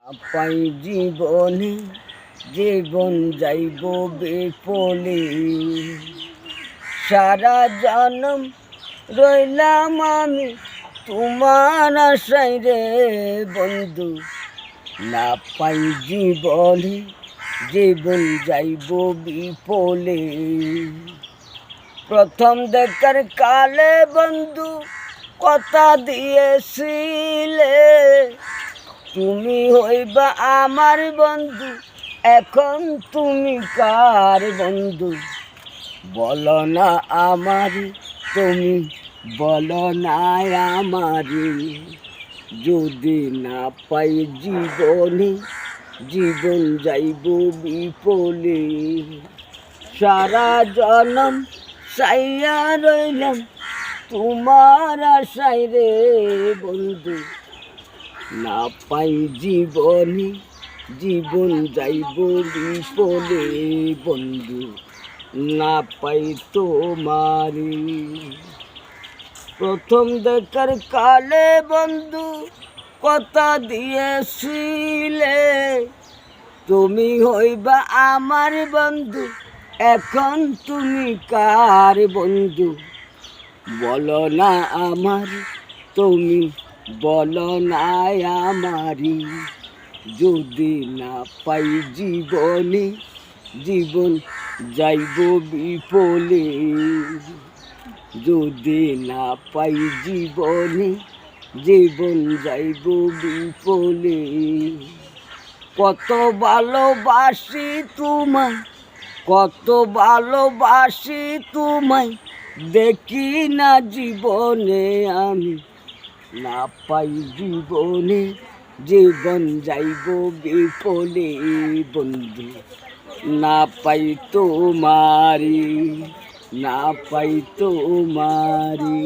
পাই জীবনে জীবন যাইব বিফলে, সারা জনম রইলাম আমি তোমার আশায় রে বন্ধু। না পাই জীবনে জীবন যাইব বিফলে। প্রথম দেখার কালে বন্ধু কথা দিয়েছিলে, তুমি হইবা আমার বন্ধু, এখন তুমি কার বন্ধু? বলো না আমারে, তুমি বলো না আমারে। যদি না পাই জীবনে জীবন যাইব বিফলে, সারা জনম চাইয়া রইলাম তোমার আশায় রে বন্ধু। না পাই জীবনে জীবন যাইব বিফলে বন্ধু, না পাই তোমারে। প্রথম দেখার কালে বন্ধু কথা দিয়েছিলে, তুমি হইবা আমার বন্ধু, এখন তুমি কার বন্ধু? বলো না আমার, তুমি বলো না আমারি। যদি না পাই জীবনে জীবন যাইব বিফলে, যদি না পাই জীবনে জীবন যাইব বিফলে। কত ভালোবাসি তোমায়, কত ভালোবাসি তোমায়, দেখি না জীবনে আমি। না পাই জীবনে জীবন যাইব বিফলে বন্ধু, না পাই তোমারি, না পাই তোমারি।